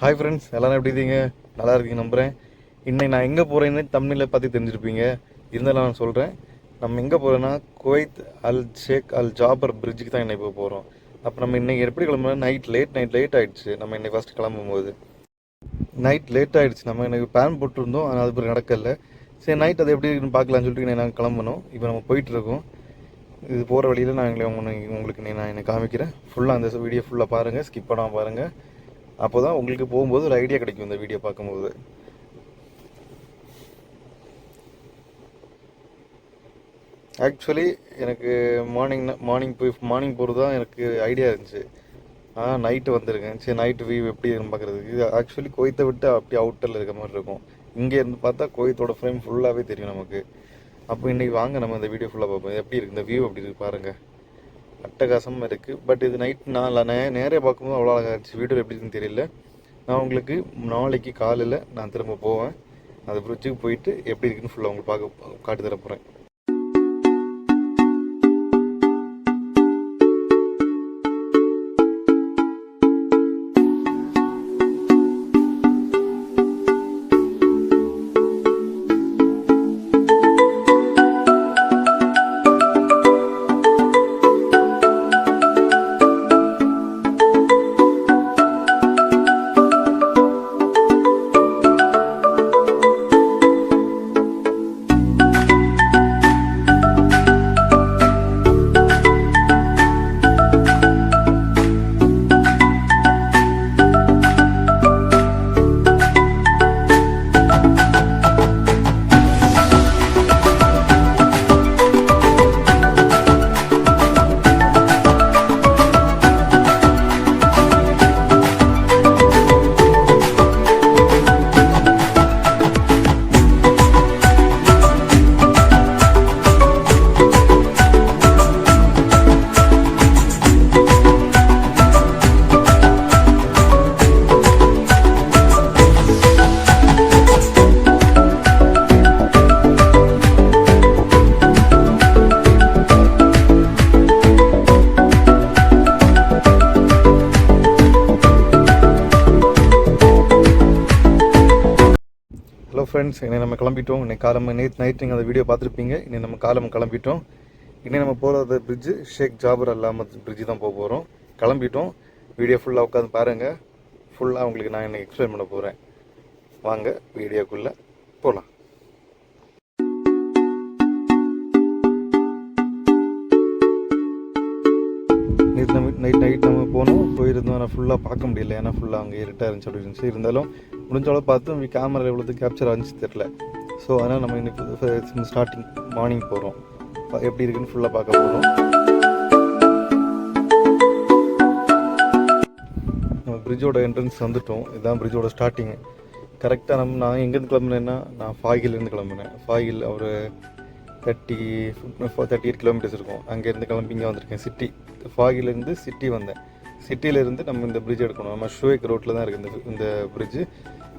Hi friends, எல்லோரும் எப்படி இருக்கீங்க? நல்லா இருக்கீங்க நம்புகிறேன். இன்னைக்கு நான் எங்கே போகிறேன்னு தமிழில் பார்த்து தெரிஞ்சிருப்பீங்க. இருந்தாலும் நான் சொல்கிறேன். நம்ம எங்கே போகிறோன்னா குவைத் அல் ஷேக் அல் ஜாபர் பிரிட்ஜுக்கு தான் இன்னைக்கு போகிறோம். அப்போ நம்ம இன்றைக்கி எப்படி கிளம்புறோம்? நைட் லேட் ஆகிடுச்சு. நம்ம இன்னைக்கு ஃபஸ்ட்டு கிளம்பும்போது நைட் லேட் ஆகிடுச்சு. நம்ம எனக்கு பிளான் போட்டிருந்தோம், ஆனால் அது பிறகு நடக்கலை. சரி, நைட் அது எப்படி இருக்குன்னு பார்க்கலான்னு சொல்லிட்டு நாங்கள் கிளம்பணும். இப்போ நம்ம போயிட்டுருக்கோம். இது போகிற வழியில் நான் உங்களுக்கு நான் என்னை காமிக்கிறேன். ஃபுல்லாக அந்த வீடியோ ஃபுல்லாக பாருங்கள், ஸ்கிப் பண்ணாமல் பாருங்கள். அப்போ தான் உங்களுக்கு போகும்போது ஒரு ஐடியா கிடைக்கும் இந்த வீடியோ பார்க்கும்போது. ஆக்சுவலி எனக்கு மார்னிங் போகிறது தான் எனக்கு ஐடியா இருந்துச்சு. ஆனால் நைட்டு வந்திருக்கேன். சரி, நைட்டு வியூ எப்படி இருக்குன்னு பார்க்குறதுக்கு. ஆக்சுவலி கோயத்தை விட்டு அப்படி அவுட்டரில் இருக்க மாதிரி இருக்கும். இங்கே இருந்து பார்த்தா கோயத்தோட ஃப்ரேம் ஃபுல்லாகவே தெரியும் நமக்கு. அப்போ இன்றைக்கி வாங்க நம்ம இந்த வீடியோ ஃபுல்லாக பார்ப்போம். எப்படி இருக்குது இந்த வியூ, அப்படி இருக்குது பாருங்கள். அட்டகாசமாக இருக்குது. பட் இது நைட் நான் நேரே பார்க்கும்போது அவ்வளோ அழகாக இருந்துச்சு. வீடியோ எப்படி இருக்குன்னு தெரியல. நான் உங்களுக்கு நாளைக்கு காலையில் நான் திரும்ப போவேன். அந்த பிரிட்ஜுக்கு போயிட்டு எப்படி இருக்குன்னு ஃபுல்லாக உங்களுக்கு காட்டி தர போகிறேன். ஹலோ ஃப்ரெண்ட்ஸ், இன்னைக்கு நம்ம கிளம்பிட்டோம். இன்னைக்கு நேற்று நைட் நீங்கள் அந்த வீடியோ பார்த்துருப்பீங்க. இன்னைக்கு நம்ம கிளம்பிட்டோம். இன்னைக்கு நம்ம போகிறது பிரிட்ஜு ஷேக் ஜாபர் அல் அஹ்மத் பிரிட்ஜு தான் போக போகிறோம். கிளம்பிட்டோம். வீடியோ ஃபுல்லாக உட்காந்து பாருங்கள். ஃபுல்லாக உங்களுக்கு நான் இன்னைக்கு எக்ஸ்பிளைன் பண்ண போகிறேன். வாங்க வீடியோக்குள்ளே போகலாம். நைட் நம்ம போயிருந்தோம். ஆனால் ஃபுல்லாக பார்க்க முடியல, ஏன்னா ஃபுல்லாக அங்கே இருட்டாக இருந்துச்சு அப்படி இருந்துச்சு. இருந்தாலும் முடிஞ்ச அளவு பார்த்து கேமரா எவ்வளோது கேப்சர் ஆச்சு தெரில. ஸோ அதனால் நம்ம இன்னைக்கு ஸ்டார்டிங் மார்னிங் போகிறோம். எப்படி இருக்குன்னு ஃபுல்லாக பார்க்க போகிறோம். நம்ம பிரிட்ஜோட என்ட்ரன்ஸ் வந்துட்டோம். இதுதான் பிரிட்ஜோட ஸ்டார்டிங்கு. கரெக்டாக நான் எங்கேருந்து கிளம்புனேன்னா, நான் ஃபாகிலேருந்து கிளம்புனேன். ஃபாகில் ஒரு 38 கிலோமீட்டர்ஸ் இருக்கும். அங்கேருந்து கிளம்பி இங்கே வந்திருக்கேன். ஃபாகிலேருந்து சிட்டி வந்தேன். சிட்டியிலேருந்து நம்ம இந்த பிரிட்ஜ் எடுக்கணும். நம்ம ஷுவேக் ரோட்டில் தான் இருக்குது இந்த பிரிட்ஜு.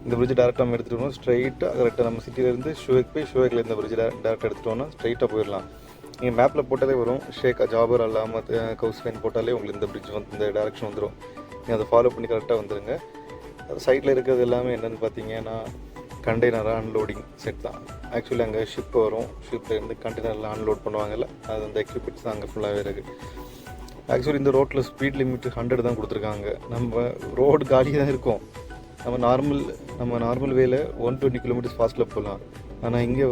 இந்த பிரிட்ஜ் டேரெக்டாக நம்ம எடுத்துகிட்டோம். ஸ்ட்ரைட்டாக கரெக்டாக நம்ம சிட்டியிலேருந்து ஷுவேக் போய் ஷுவேக்கில் இந்த பிரிட்ஜ் டேரெக்டாக எடுத்துட்டோம்னா ஸ்ட்ரைட்டாக போயிடலாம். நீங்கள் மேப்பில் போட்டாலே வரும். ஷேக் ஜாபர் அல் அஹ்மத் கவுஸ்லைன் போட்டாலே உங்களுக்கு இந்த பிரிட்ஜ் இந்த டேரெக்ஷன் வந்துடும். நீங்கள் அதை ஃபாலோ பண்ணி கரெக்டாக வந்துடுங்க. அது சைடில் இருக்கிறது எல்லாமே என்னென்னு பார்த்தீங்கன்னா கண்டெய்னராக அன்லோடிங் செட் தான். ஆக்சுவலி அங்கே ஷிப் வரும். ஷிப்லேருந்து கண்டெய்னரில் அன்லோட் பண்ணுவாங்கல்ல, அது அந்த எக்யூப்மெண்ட்ஸ் தான் அங்கே ஃபுல்லாகவே இருக்குது. ஆக்சுவலி இந்த ரோட்டில் ஸ்பீட் லிமிட் 100 தான் கொடுத்துருக்காங்க. நம்ம ரோடு காலியாக தான் இருக்கும். நம்ம நார்மல் வேல 120 கிலோமீட்டர்ஸ் ஃபாஸ்ட்டில் போகலாம். ஆனால் இங்கே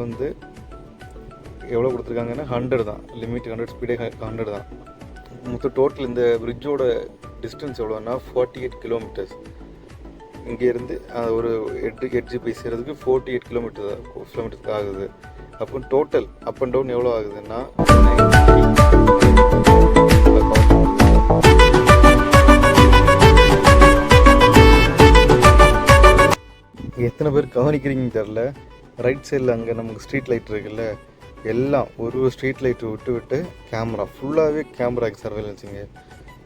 எவ்வளோ கொடுத்துருக்காங்கன்னா 100 தான் லிமிட். 100 ஸ்பீடே 100 தான். மொத்தம் டோட்டல் இந்த பிரிட்ஜோட டிஸ்டன்ஸ் எவ்வளோன்னா 48 கிலோமீட்டர்ஸ். இங்கேருந்து ஒரு எட்ஜு போய் சேர்கிறதுக்கு 48 கிலோமீட்டர்ஸ் ஆகுது. அப்போ டோட்டல் அப் அண்ட் டவுன் எவ்வளோ ஆகுதுன்னா எத்தனை பேர் கவனிக்கிறீங்கன்னு தெரில. ரைட் சைடில் அங்கே நமக்கு ஸ்ட்ரீட் லைட் இருக்குல்ல, எல்லாம் ஒரு ஸ்ட்ரீட் லைட்டு விட்டு கேமரா ஃபுல்லாகவே கேமராக்கு சர்வேலன்ஸுங்க.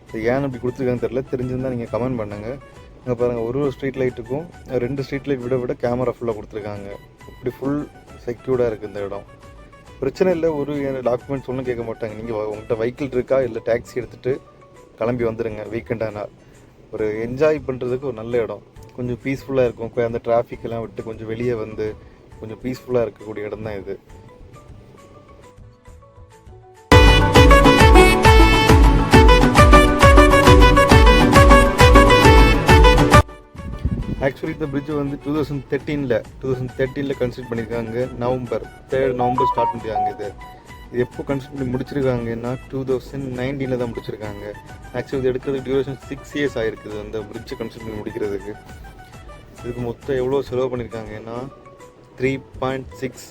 இது ஏன் அப்படி கொடுத்துருக்காங்கன்னு தெரில. தெரிஞ்சிருந்தால் நீங்கள் கமெண்ட் பண்ணுங்கள். அங்கே பாருங்கள், ஒரு ஸ்ட்ரீட் லைட்டுக்கும் 2 ஸ்ட்ரீட் லைட் விட கேமரா ஃபுல்லாக கொடுத்துருக்காங்க. இப்படி ஃபுல் செக்யூர்டாக இருக்குது இந்த இடம். பிரச்சனை இல்லை. ஒரு டாக்குமெண்ட்ஸ் ஒன்றும் கேட்க மாட்டாங்க. நீங்கள் உங்கள்கிட்ட வெஹிக்கிள் இருக்கா இல்லை டாக்ஸி எடுத்துகிட்டு கிளம்பி வந்துடுங்க. வீக்கெண்டானா ஒரு என்ஜாய் பண்ணுறதுக்கு ஒரு நல்ல இடம். கொஞ்சம் பீஸ்ஃபுல்லாக இருக்கும். அந்த டிராஃபிக்கெல்லாம் விட்டு கொஞ்சம் வெளியே வந்து கொஞ்சம் பீஸ்ஃபுல்லாக இருக்கக்கூடிய இடம் தான் இது. ஆக்சுவலி இந்த பிரிட்ஜ் வந்து 2013 கன்ஸ்ட்ரக்ட் பண்ணியிருக்காங்க. நவம்பர் 3 ஸ்டார்ட் பண்ணியிருக்காங்க. இது எப்போ கன்ஸ்ட்ரக்ட் பண்ணி முடிச்சிருக்காங்கன்னா 2019 தான் முடிச்சிருக்காங்க. ஆக்சுவலி இது எடுக்கிறதுக்கு டியூரேஷன் 6 இயர்ஸ் ஆகிருக்குது அந்த பிரிட்ஜ் கன்ஸ்ட்ரக்ட் பண்ணி முடிக்கிறதுக்கு. இதுக்கு மொத்தம் எவ்வளோ செலவு பண்ணியிருக்காங்கன்னா $3.6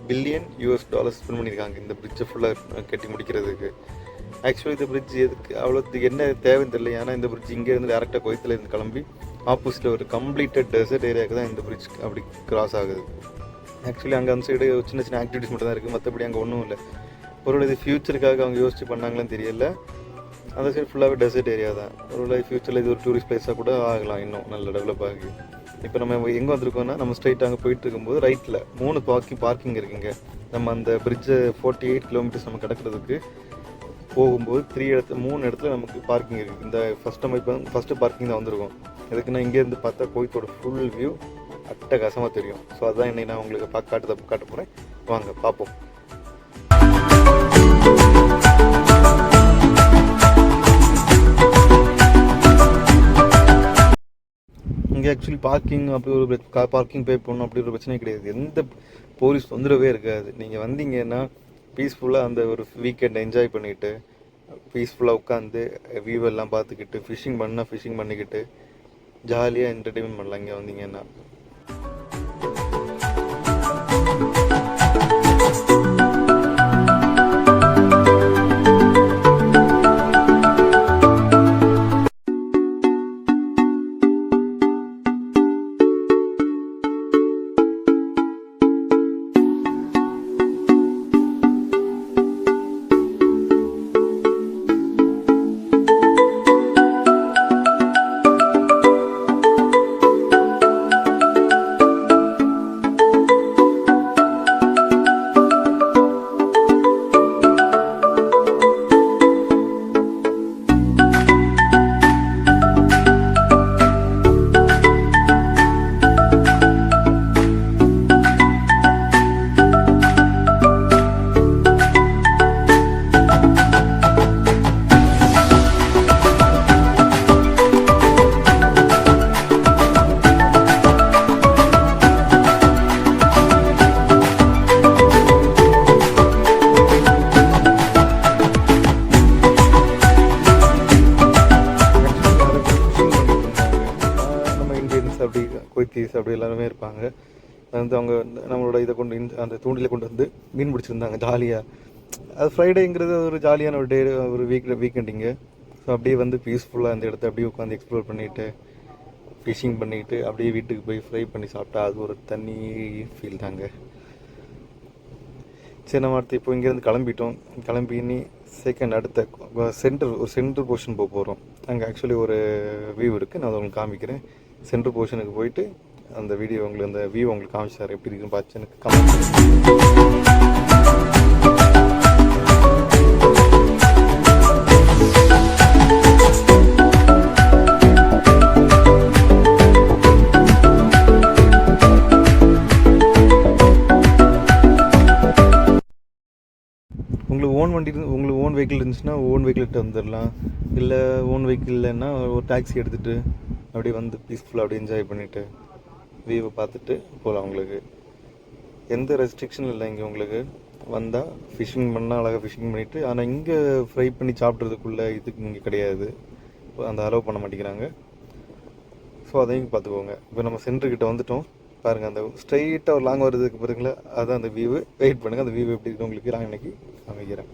பில்லியன் ஸ்பெண்ட் பண்ணியிருக்காங்க இந்த பிரிட்ஜை ஃபுல்லாக கட்டி முடிக்கிறதுக்கு. ஆக்சுவலி இந்த பிரிட்ஜ் எதுக்கு அவ்வளோத்துக்கு என்ன தேவைன்னு தெரியல. ஏன்னா இந்த பிரிட்ஜ் இங்கேருந்து டேரெக்டாக கோயத்தில் இருந்து கிளம்பி ஆப்போசிட்டில் ஒரு கம்ப்ளீட்டட் டெசர்ட் ஏரியாவுக்கு தான் இந்த பிரிட்ஜ் அப்படி கிராஸ் ஆகுது. ஆக்சுவலி அங்கே அந்த சைடு சின்ன சின்ன ஆக்டிவிட்டிஸ் மட்டும் தான் இருக்குது, மற்றபடி அங்கே ஒன்றும் இல்லை. ஒருவேளை இது ஃப்யூச்சருக்காக அவங்க யோசிச்சு பண்ணாங்களான்னு தெரியல. அந்த சைடு ஃபுல்லாகவே டெசர்ட் ஏரியா தான். ஒருவேளை ஃப்யூச்சரில் இது ஒரு டூரிஸ்ட் பிளேஸாக கூட ஆகலாம், இன்னும் நல்ல டெவலப் ஆகி. இப்போ நம்ம எங்கே வந்திருக்கோம்னா, நம்ம ஸ்ட்ரைட் அங்கே போயிட்டு இருக்கும்போது ரைட்டில் 3 பார்க்கிங் இருக்குங்க. நம்ம அந்த பிரிட்ஜை 48 கிலோமீட்டர்ஸ் நம்ம கிடக்கிறதுக்கு போகும்போது 3 இடத்துல நமக்கு பார்க்கிங் இருக்குது. இந்த ஃபஸ்ட்டு பார்க்கிங் தான் வந்திருக்கோம். எதுக்குன்னா இங்கேருந்து பார்த்தா கோயத்தோட ஃபுல் வியூ அட்டகாசமாக தெரியும். ஸோ அதுதான் என்னை நான் உங்களுக்கு காட்ட போகிறேன். வாங்க பார்ப்போம். இங்கே ஆக்சுவலி பார்க்கிங் அப்படி ஒரு பார்க்கிங் பே பண்ணணும் அப்படி ஒரு பிரச்சனை கிடையாது. எந்த போலீஸ் தொந்தரவே இருக்காது. நீங்கள் வந்தீங்கன்னா பீஸ்ஃபுல்லாக அந்த ஒரு வீக்கெண்ட் என்ஜாய் பண்ணிவிட்டு பீஸ்ஃபுல்லாக உட்காந்து வியூ எல்லாம் பார்த்துக்கிட்டு ஃபிஷ்ஷிங் பண்ணிக்கிட்டு ஜாலியாக என்டர்டெயின்மெண்ட் பண்ணலாம் இங்கே வந்தீங்கன்னா. அப்படி கொய்த்தீஸ் அப்படி எல்லாருமே இருப்பாங்க. வந்து அவங்க நம்மளோட இதை அந்த தூண்டில கொண்டு வந்து மீன் பிடிச்சிருந்தாங்க ஜாலியாக. அது ஃப்ரைடேங்கிறது ஒரு ஜாலியான ஒரு டே, ஒரு வீக்கெண்டிங்கு. ஸோ அப்படியே வந்து பீஸ்ஃபுல்லாக அந்த இடத்த அப்படியே உட்காந்து எக்ஸ்ப்ளோர் பண்ணிவிட்டு ஃபிஷ்ஷிங் பண்ணிவிட்டு அப்படியே வீட்டுக்கு போய் ஃப்ரை பண்ணி சாப்பிட்டா அது ஒரு தனி ஃபீல் தாங்க. சரி, நம்ம அடுத்து இப்போ இங்கேருந்து கிளம்பி இனி அடுத்த சென்டர் போர்ஷன் போக போகிறோம். அங்கே ஆக்சுவலி ஒரு வியூ இருக்குது, நான் அதை உங்களுக்கு காமிக்கிறேன். சென்ட்ரல் போர்ஷனுக்கு போயிட்டு அந்த வியூ உங்களுக்கு காமிச்சார். எப்படி இருக்குன்னு பார்த்து எனக்கு கமெண்ட். உங்களுக்கு ஓன் வெஹிக்கிள் இருந்துச்சுன்னா ஓன் வெஹிக்கிள்கிட்ட வந்துடலாம். இல்லை ஓன் வெஹிக்கிள் இல்லைன்னா ஒரு டாக்ஸி எடுத்துகிட்டு அப்படியே வந்து பீஸ்ஃபுல்லாக அப்படியே என்ஜாய் பண்ணிவிட்டு வியூவை பார்த்துட்டு போகலாம். உங்களுக்கு எந்த ரெஸ்ட்ரிக்ஷனும் இல்லை. இங்கே உங்களுக்கு வந்தால் ஃபிஷ்ஷிங் பண்ணால் அழகாக ஃபிஷ்ஷிங் பண்ணிவிட்டு, ஆனால் இங்கே ஃப்ரை பண்ணி சாப்பிட்றதுக்குள்ளே இதுக்கு இங்கே கிடையாது, அந்த அலோவ் பண்ண மாட்டேங்கிறாங்க. ஸோ அதையும் பார்த்துக்கோங்க. இப்போ நம்ம சென்டர்கிட்ட வந்துட்டோம் பாருங்கள். அந்த ஸ்ட்ரைட்டாக ஒரு லாங் வர்றதுக்கு பாருங்களா, அதுதான் அந்த வியூவு. வெயிட் பண்ணுங்கள், அந்த வியூ எப்படி இருக்குது உங்களுக்கு நான் இன்னைக்கு அமைக்கிறேன்.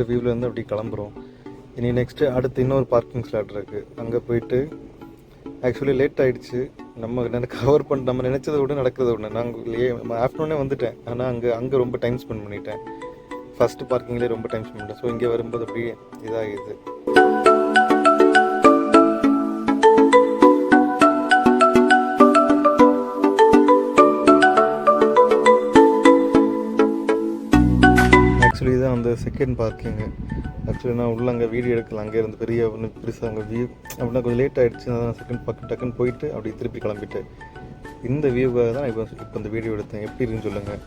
இருக்கிற வியூவிலேருந்து அப்படி கிளம்புறோம். இனி நெக்ஸ்ட்டு அடுத்து இன்னொரு பார்க்கிங் ஸ்லாட் இருக்குது. அங்கே போயிட்டு ஆக்சுவலி லேட் ஆகிடுச்சு. நம்ம கவர் பண்ண நம்ம நினச்சதை விட நடக்கிறத விட நாங்கள் ஆஃப்டர்நூனே வந்துட்டேன். ஆனால் அங்கே ரொம்ப டைம் ஸ்பெண்ட் பண்ணிட்டேன். ஃபஸ்ட்டு பார்க்கிங்லேயே ரொம்ப டைம் ஸ்பெண்ட் பண்ணிட்டேன். ஸோ இங்கே வரும்போது அப்படியே இதாகிடுது. ஆக்சுவலி தான் அந்த செகண்ட் பார்க்கிங்கு. ஆக்சுவலி நான் உள்ள அங்கே வீடியோ எடுக்கலாம். அங்கே இருந்து பெருசாக அங்கே வியூ அப்படின்னா கொஞ்சம் லேட் ஆகிடுச்சு. அதான் செகண்ட் டக்குன்னு போயிட்டு அப்படி திருப்பி கிளம்பிட்டு இந்த வியூவாக தான் இப்போ இந்த வீடியோ எடுத்தேன். எப்படி இருக்குன்னு சொல்லுங்கள்.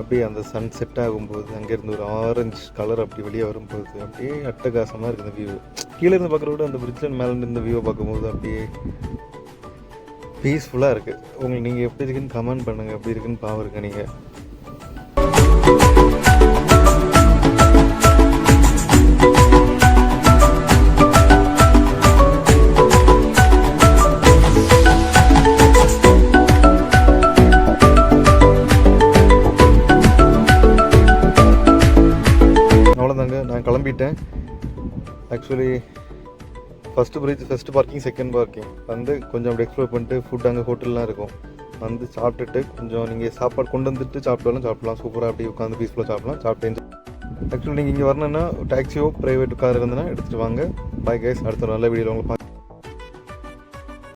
அப்படியே அந்த சன் செட் ஆகும்போது அங்கேருந்து ஒரு ஆரஞ்சு கலர் அப்படி வெளியே வரும்போது அப்படியே அட்டகாசமாக இருக்குது அந்த வியூ. கீழே இருந்து பார்க்குறத விட அந்த பிரிட்ஜில் மேலே இருந்து வியூவை பார்க்கும்போது அப்படியே பீஸ்ஃபுல்லாக இருக்குது. உங்களுக்கு நீங்கள் எப்படி இருக்குன்னு கமெண்ட் பண்ணுங்கள். எப்படி இருக்குன்னு பாருங்க நீங்கள். அவ்வளோதாங்க, நான் கிளம்பிட்டேன். Actually first parking second parking வந்து கொஞ்சம் அப்படி எக்ஸ்ப்ளோர் பண்ணிட்டு ஃபுட் அங்கே ஹோட்டல்லாம் இருக்கும். வந்து சாப்பிட்டுட்டு கொஞ்சம் நீங்கள் சாப்பாடு கொண்டு வந்துட்டு சாப்பிடலாம். சூப்பராக அப்படி உட்காந்து பீஸ்ஃபுல்லாக சாப்பிட்டு ஆக்சுவலி நீங்கள் இங்கே வரணுன்னா டாக்ஸியோ ப்ரைவேட் கார் இருந்ததுன்னா எடுத்துகிட்டு வாங்க. பாய் கைஸ், அடுத்த ஒரு நல்ல வீடியோவில் உங்களை